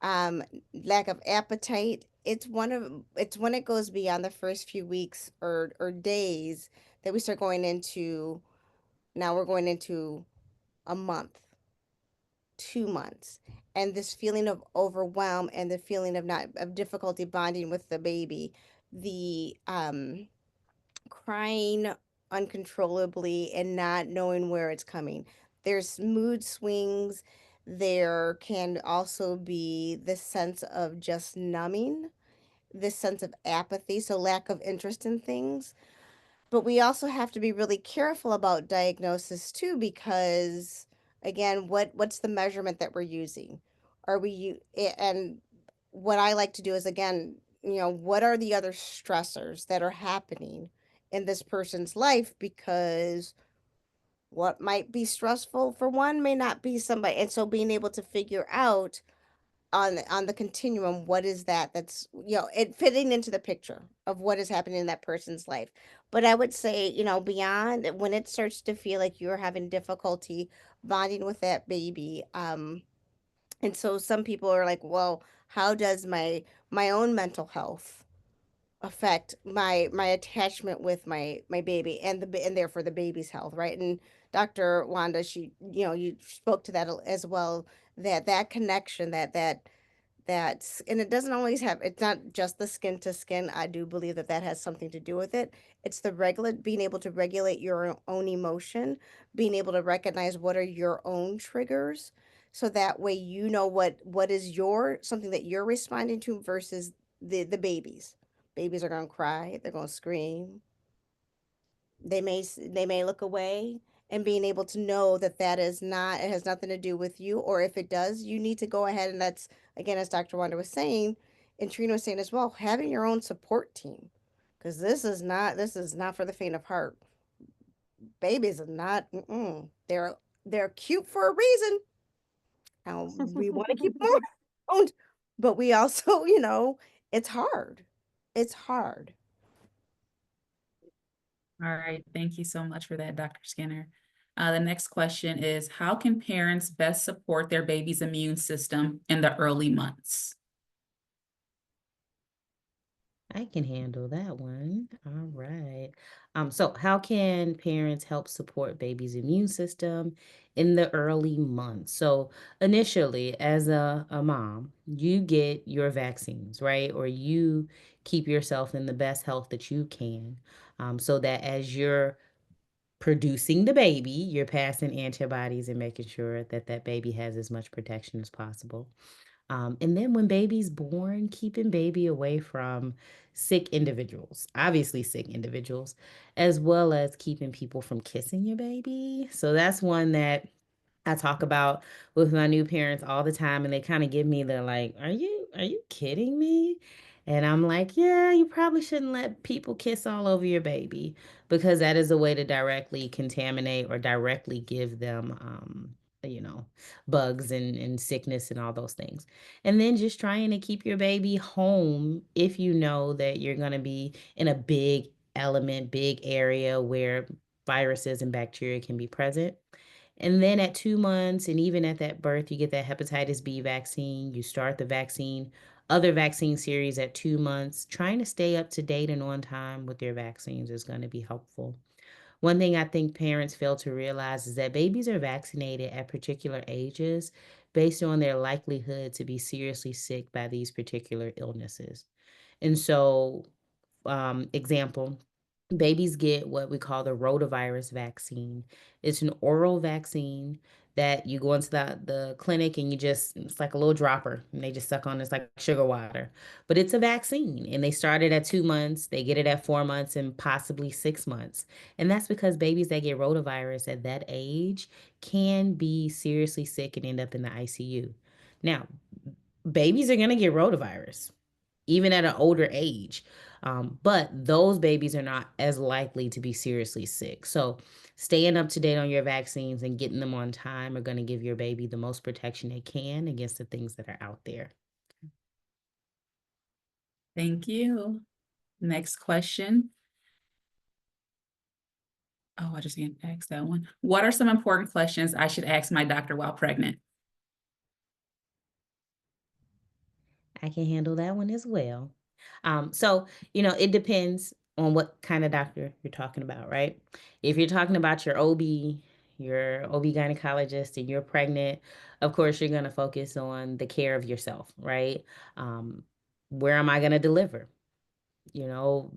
um, lack of appetite. It's when it goes beyond the first few weeks or days that we start going into, now we're going into a month, 2 months, and this feeling of overwhelm and the feeling of not of difficulty bonding with the baby, the crying uncontrollably and not knowing where it's coming. There's mood swings. There can also be this sense of just numbing, this sense of apathy, so lack of interest in things. But we also have to be really careful about diagnosis too, because Again, what's the measurement that we're using? And what I like to do is, again, what are the other stressors that are happening in this person's life? Because what might be stressful for one may not be somebody. And so being able to figure out on the continuum, what is that's it fitting into the picture of what is happening in that person's life. But I would say, beyond when it starts to feel like you're having difficulty bonding with that baby, and so some people are like, well, how does my own mental health affect my attachment with my baby, and therefore the baby's health, right? And Dr. Wanda, you spoke to that as well, that connection, that's, and it doesn't always have, it's not just the skin to skin. I do believe that has something to do with it. It's the being able to regulate your own emotion, being able to recognize what are your own triggers, so that way what is something that you're responding to versus the babies are going to cry, they're going to scream, they may look away, and being able to know that is not, it has nothing to do with you, or if it does, you need to go ahead, and that's, again, as Dr. Wanda was saying, and Trina was saying as well, having your own support team, because this is not for the faint of heart. Babies are not, they're cute for a reason. Now we want to keep them around, but we also, it's hard. It's hard. All right, thank you so much for that, Dr. Skinner. The next question is, how can parents best support their baby's immune system in the early months? I can handle that one. All right. So how can parents help support baby's immune system in the early months? So initially, as a mom, you get your vaccines, right? Or you keep yourself in the best health that you can, so that as you're producing the baby, you're passing antibodies and making sure that that baby has as much protection as possible. And then when baby's born, keeping baby away from sick individuals, obviously sick individuals, as well as keeping people from kissing your baby. So that's one that I talk about with my new parents all the time, and they kind of give me the like, are you kidding me? And I'm like, yeah, you probably shouldn't let people kiss all over your baby, because that is a way to directly contaminate or directly give them you know, bugs and sickness and all those things. And then just trying to keep your baby home if you know that you're going to be in a big element, big area where viruses and bacteria can be present. And then at 2 months, and even at that birth, you get that hepatitis B vaccine. You start the other vaccine series at 2 months. Trying to stay up to date and on time with your vaccines is going to be helpful. One thing I think parents fail to realize is that babies are vaccinated at particular ages based on their likelihood to be seriously sick by these particular illnesses. And so, example, babies get what we call the rotavirus vaccine. It's an oral vaccine that you go into the clinic and it's like a little dropper and they just suck on, it's like sugar water. But it's a vaccine and they start it at 2 months, they get it at 4 months and possibly 6 months. And that's because babies that get rotavirus at that age can be seriously sick and end up in the ICU. Now, babies are going to get rotavirus even at an older age. But those babies are not as likely to be seriously sick. So staying up to date on your vaccines and getting them on time are going to give your baby the most protection they can against the things that are out there. Thank you. Next question. Oh, I just didn't ask that one. What are some important questions I should ask my doctor while pregnant? I can handle that one as well. So, it depends on what kind of doctor you're talking about, right? If you're talking about your OB gynecologist, and you're pregnant, of course, you're going to focus on the care of yourself, right? Um, where am I going to deliver? You know,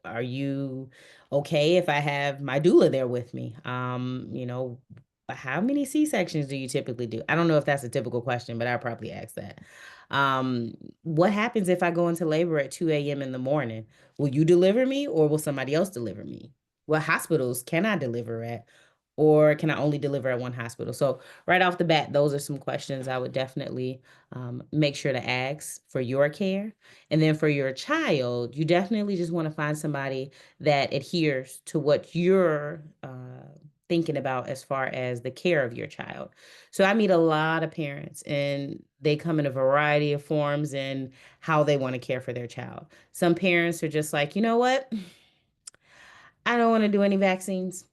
are you okay if I have my doula there with me? How many C-sections do you typically do? I don't know if that's a typical question, but I'll probably ask that. What happens if I go into labor at 2 a.m. in the morning? Will you deliver me or will somebody else deliver me? What hospitals can I deliver at? or can I only deliver at one hospital? So right off the bat, those are some questions I would definitely make sure to ask for your care. And then for your child, you definitely just want to find somebody that adheres to what you're thinking about as far as the care of your child. So I meet a lot of parents and they come in a variety of forms and how they want to care for their child. Some parents are just like, you know what? I don't want to do any vaccines.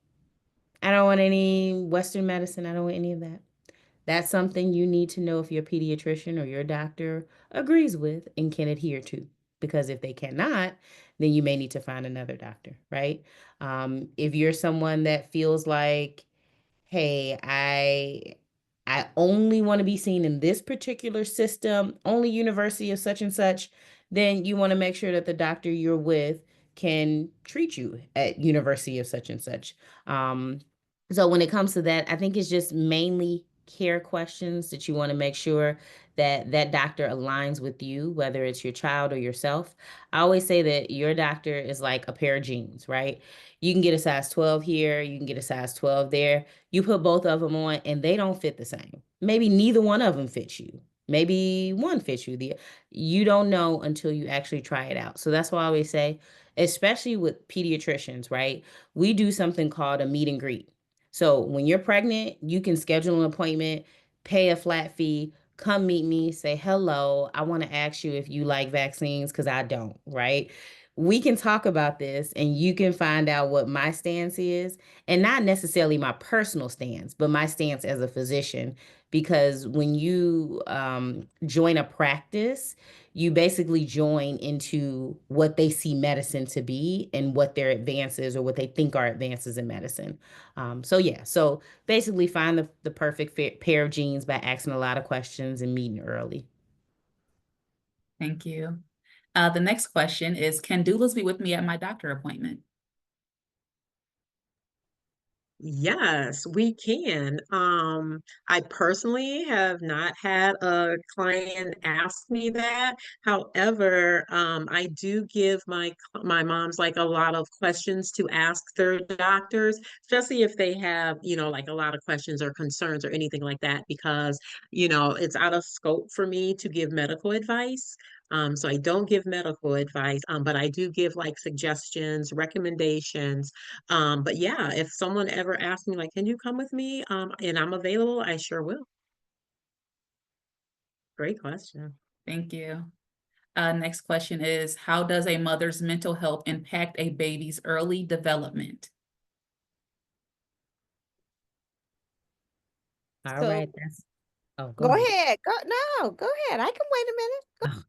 I don't want any Western medicine. I don't want any of that. That's something you need to know if your pediatrician or your doctor agrees with and can adhere to. Because if they cannot, then you may need to find another doctor, right? If you're someone that feels like, hey, I only want to be seen in this particular system, only university of such and such, then you want to make sure that the doctor you're with can treat you at university of such and such. So when it comes to that, I think it's just mainly care questions that you want to make sure that that doctor aligns with you, whether it's your child or yourself. I always say that your doctor is like a pair of jeans, right? You can get a size 12 here, you can get a size 12 there. You put both of them on and they don't fit the same. Maybe neither one of them fits you. Maybe one fits you. You don't know until you actually try it out. So that's why I always say, especially with pediatricians, right? We do something called a meet and greet. So when you're pregnant, you can schedule an appointment, pay a flat fee, come meet me, say hello. I want to ask you if you like vaccines because I don't, right? We can talk about this and you can find out what my stance is, and not necessarily my personal stance, but my stance as a physician. Because when you join a practice, you basically join into what they see medicine to be and what their advances or what they think are advances in medicine. So yeah, so basically find the perfect pair of jeans by asking a lot of questions and meeting early. Thank you. The next question is, can doulas be with me at my doctor appointment? Yes, we can. I personally have not had a client ask me that. However, I do give my moms like a lot of questions to ask their doctors, especially if they have, like a lot of questions or concerns or anything like that, because, it's out of scope for me to give medical advice. So I don't give medical advice, but I do give like suggestions, recommendations. But yeah, if someone ever asks me like, can you come with me? And I'm available, I sure will. Great question. Thank you. Next question is, how does a mother's mental health impact a baby's early development? All So right, go go ahead. ahead. Go ahead. I can wait a minute.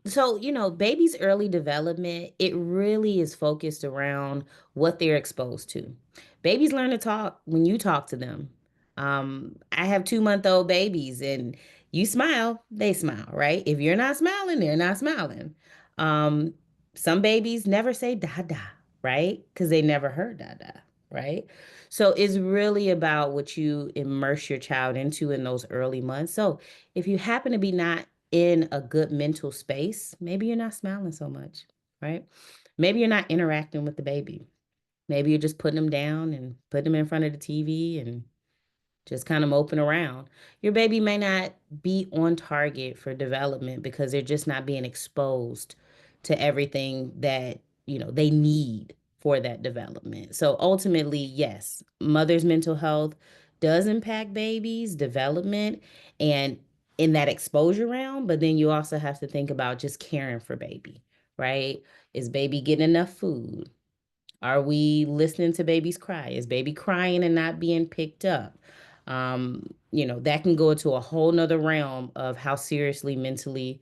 So, baby's early development, it really is focused around what they're exposed to. Babies learn to talk when you talk to them. I have 2-month-old babies and you smile, they smile, right? If you're not smiling, they're not smiling. Um, some babies never say da, right? Because they never heard da, right? So it's really about what you immerse your child into in those early months. So if you happen to be not in a good mental space, maybe you're not smiling so much, right? Maybe you're not interacting with the baby. Maybe you're just putting them down and putting them in front of the TV and just kind of moping around. Your baby may not be on target for development because they're just not being exposed to everything that, they need for that development. So ultimately, yes, mother's mental health does impact babies' development and in that exposure realm, but then you also have to think about just caring for baby, right? Is baby getting enough food? Are we listening to babies cry? Is baby crying and not being picked up? That can go into a whole nother realm of how seriously mentally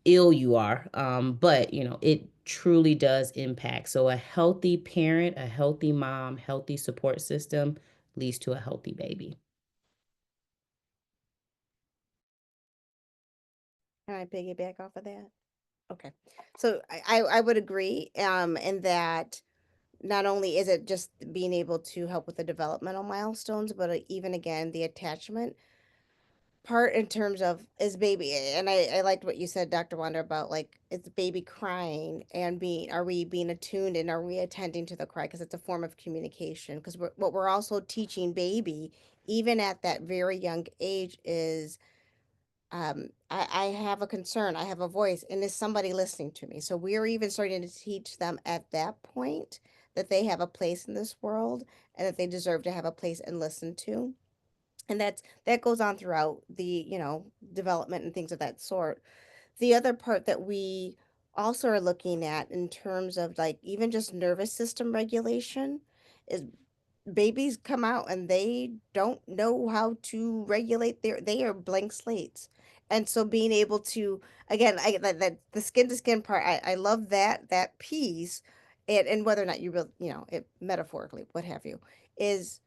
ill you are. But it truly does impact. So a healthy parent, a healthy mom, healthy support system leads to a healthy baby. Can I piggyback off of that? Okay. So I would agree, in that not only is it just being able to help with the developmental milestones, but even again, the attachment. part in terms of is baby, and I liked what you said, Dr. Wanda, about like is baby crying and are we being attuned and are we attending to the cry because it's a form of communication, because what we're also teaching baby even at that very young age is I have a concern, I have a voice, and is somebody listening to me? So we're even starting to teach them at that point that they have a place in this world and that they deserve to have a place and listen to. And that goes on throughout the, development and things of that sort. The other part that we also are looking at in terms of like even just nervous system regulation is babies come out and they don't know how to regulate they are blank slates. And so being able to, again, that the skin to skin part, I love that piece. And whether or not you really, it metaphorically, what have you, is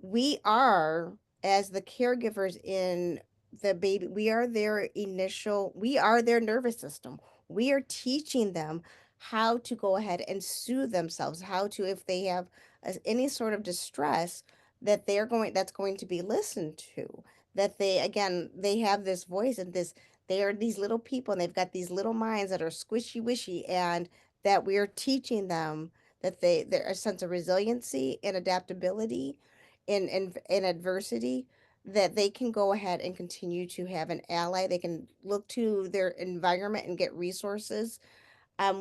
we are, as the caregivers in the baby, we are their nervous system. We are teaching them how to go ahead and soothe themselves, how to, if they have any sort of distress, that's going to be listened to, that they, again, they have this voice and they are these little people and they've got these little minds that are squishy wishy, and that we are teaching them that their a sense of resiliency and adaptability in adversity, that they can go ahead and continue to have an ally. They can look to their environment and get resources.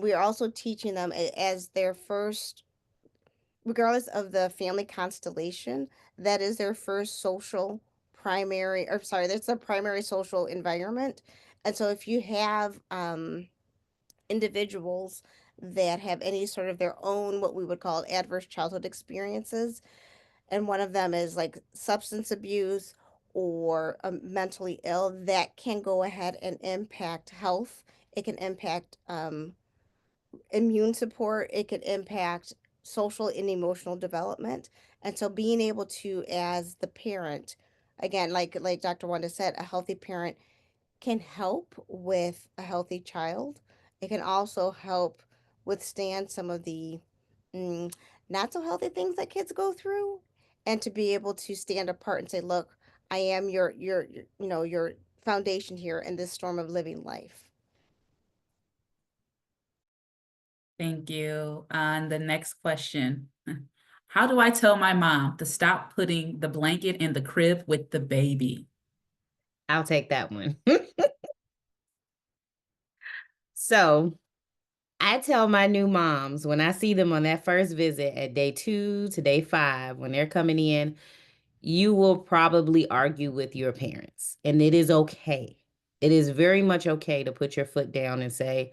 We are also teaching them as their first, regardless of the family constellation, that is their first social primary, or sorry, that's a primary social environment. And so if you have individuals that have any sort of their own, what we would call adverse childhood experiences, and one of them is like substance abuse or mentally ill, that can go ahead and impact health. It can impact immune support. It can impact social and emotional development. And so being able to, as the parent, again, like Dr. Wanda said, a healthy parent can help with a healthy child. It can also help withstand some of the mm, not so healthy things that kids go through, and to be able to stand apart and say, "Look, I am your foundation here in this storm of living life." Thank you. And the next question. How do I tell my mom to stop putting the blanket in the crib with the baby? I'll take that one. So I tell my new moms when I see them on that first visit at day 2 to day 5, when they're coming in, you will probably argue with your parents, and it is okay. It is very much okay to put your foot down and say,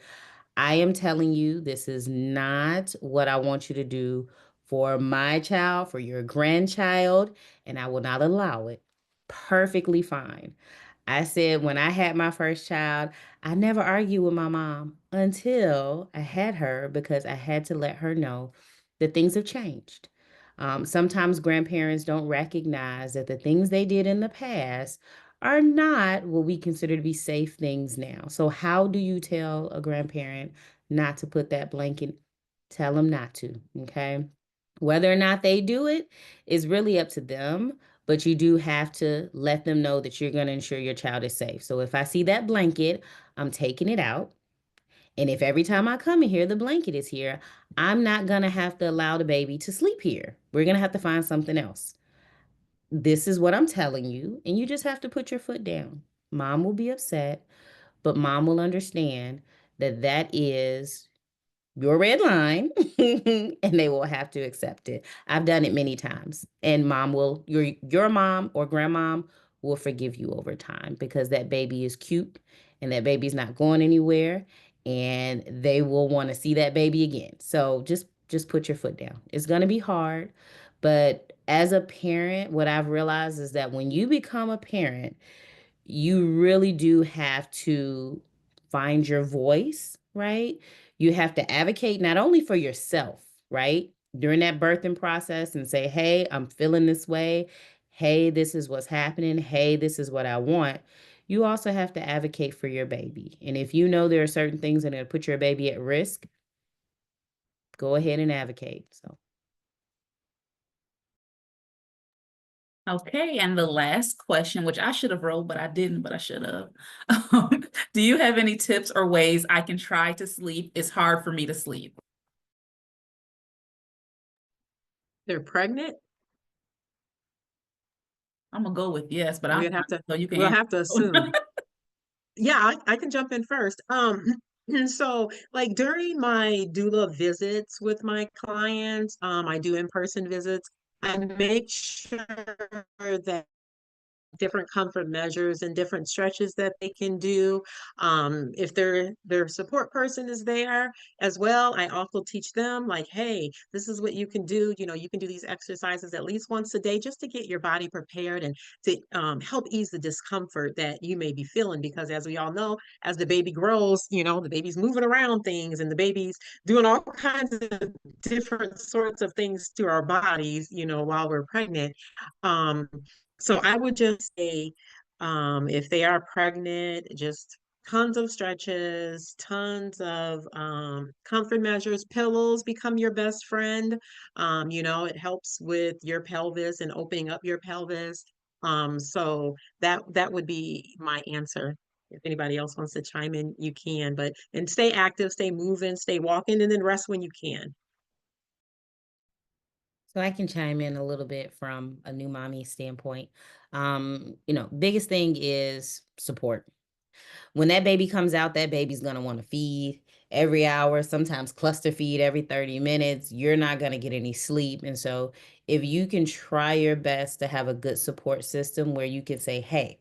I am telling you, this is not what I want you to do for my child, for your grandchild, and I will not allow it. Perfectly fine. I said when I had my first child, I never argued with my mom until I had her, because I had to let her know that things have changed. Sometimes grandparents don't recognize that the things they did in the past are not what we consider to be safe things now. So how do you tell a grandparent not to put that blanket? Tell them not to, okay? Whether or not they do it is really up to them, but you do have to let them know that you're going to ensure your child is safe. So if I see that blanket, I'm taking it out. And if every time I come in here, the blanket is here, I'm not going to have to allow the baby to sleep here. We're going to have to find something else. This is what I'm telling you, and you just have to put your foot down. Mom will be upset, but mom will understand that that is your red line, and they will have to accept it. I've done it many times, and your mom or grandmom will forgive you over time, because that baby is cute and that baby's not going anywhere, and they will want to see that baby again. So just put your foot down. It's going to be hard, but as a parent, what I've realized is that when you become a parent, you really do have to find your voice, right? You have to advocate not only for yourself, right? During that birthing process, and say, hey, I'm feeling this way. Hey, this is what's happening. Hey, this is what I want. You also have to advocate for your baby. And if you know there are certain things that are going to put your baby at risk, go ahead and advocate. So Okay, and the last question, which I should have wrote, but I didn't, but I should have. Do you have any tips or ways I can try to sleep? It's hard for me to sleep. They're pregnant? I'm gonna go with yes, but I'm We'll not, have to so you can we'll have to answer. assume. Yeah, I can jump in first. And so like during my doula visits with my clients, I do in-person visits. I make sure that different comfort measures and different stretches that they can do. If their support person is there as well, I also teach them like, hey, this is what you can do. You know, you can do these exercises at least once a day just to get your body prepared and to help ease the discomfort that you may be feeling. Because as we all know, as the baby grows, you know, the baby's moving around things and the baby's doing all kinds of different sorts of things to our bodies, you know, while we're pregnant. Um, so I would just say, if they are pregnant, just tons of stretches, tons of comfort measures. Pillows become your best friend. You know, it helps with your pelvis and opening up your pelvis. So that would be my answer. If anybody else wants to chime in, you can. But and stay active, stay moving, stay walking, and then rest when you can. So I can chime in a little bit from a new mommy standpoint. Biggest thing is support. When that baby comes out, that baby's going to want to feed every hour, sometimes cluster feed every 30 minutes. You're not going to get any sleep. And so, if you can try your best to have a good support system where you can say, hey,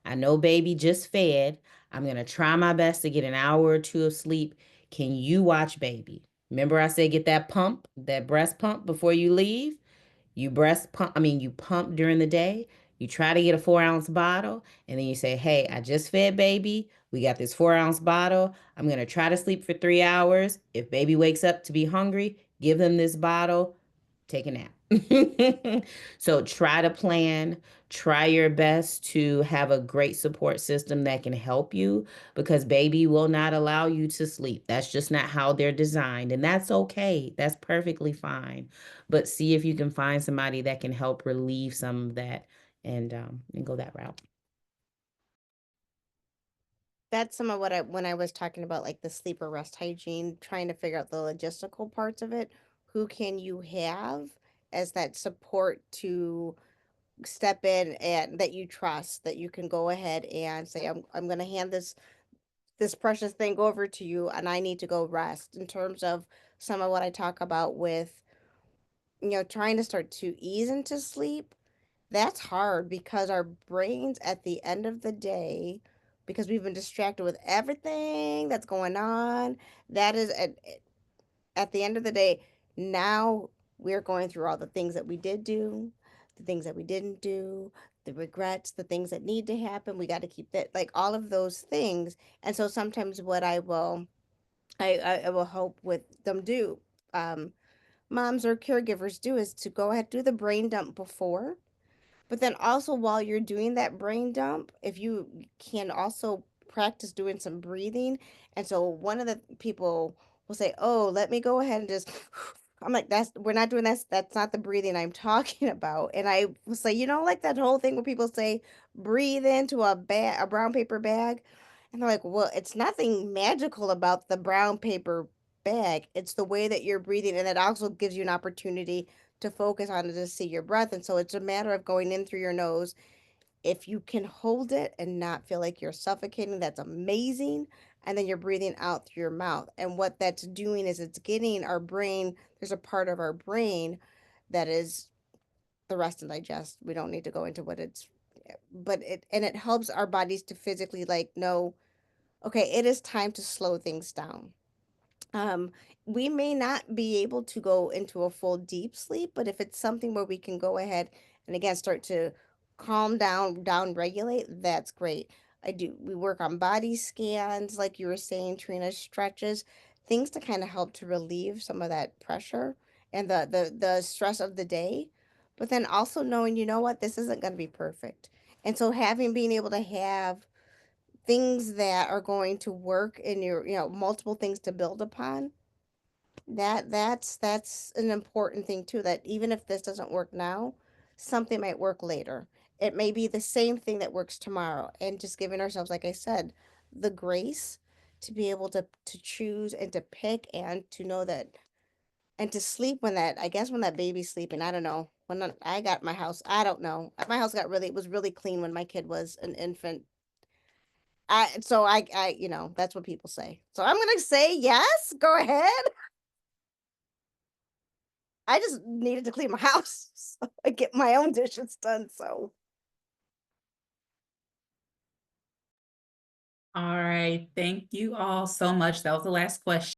I know baby just fed. I'm going to try my best to get an hour or two of sleep. Can you watch baby? Remember, I said get that pump, that breast pump before you leave? You pump during the day. You try to get a 4 ounce bottle, and then you say, hey, I just fed baby. We got this 4 ounce bottle. I'm going to try to sleep for 3 hours. If baby wakes up to be hungry, give them this bottle, take a nap. So try to plan, try your best to have a great support system that can help you because baby will not allow you to sleep. That's just not how they're designed. And that's okay. That's perfectly fine. But see if you can find somebody that can help relieve some of that and go that route. That's some of what when I was talking about like the sleep or rest hygiene, trying to figure out the logistical parts of it. Who can you have as that support to step in and that you trust that you can go ahead and say, I'm going to hand this precious thing over to you and I need to go rest. In terms of some of what I talk about with, trying to start to ease into sleep, that's hard because our brains at the end of the day, because we've been distracted with everything that's going on, that is at the end of the day, now we're going through all the things that we did do, the things that we didn't do, the regrets, the things that need to happen. We got to keep that, like all of those things. And so sometimes what I will hope with them do, um, moms or caregivers do is to go ahead do the brain dump before, but then also while you're doing that brain dump, if you can also practice doing some breathing. And so one of the people will say, "Oh, let me go ahead and just." I'm like, "That's we're not doing that. That's not the breathing I'm talking about." And I will say, like that whole thing where people say, "Breathe into a brown paper bag," and they're like, "Well, it's nothing magical about the brown paper bag. It's the way that you're breathing, and it also gives you an opportunity to focus on it to see your breath. And so it's a matter of going in through your nose. If you can hold it and not feel like you're suffocating, that's amazing. And then you're breathing out through your mouth. And what that's doing is it's getting our brain, there's a part of our brain that is the rest and digest. We don't need to go into what it's, but it helps our bodies to physically like know, okay, it is time to slow things down. um, we may not be able to go into a full deep sleep, but if it's something where we can go ahead and again start to calm down regulate, that's great. We work on body scans, like you were saying, Trina, stretches, things to kind of help to relieve some of that pressure and the stress of the day. But then also knowing, what, this isn't going to be perfect. And so being able to have things that are going to work in your multiple things to build upon, that's an important thing too, that even if this doesn't work now, something might work later. It may be the same thing that works tomorrow, and just giving ourselves, like I said, the grace to be able to choose and to pick and to know that and to sleep when that, I guess when that baby's sleeping. I don't know. I got my house, I don't know. My house it was really clean when my kid was an infant. That's what people say. So I'm gonna say yes. Go ahead. I just needed to clean my house so I get my own dishes done. So All right, thank you all so much. That was the last question.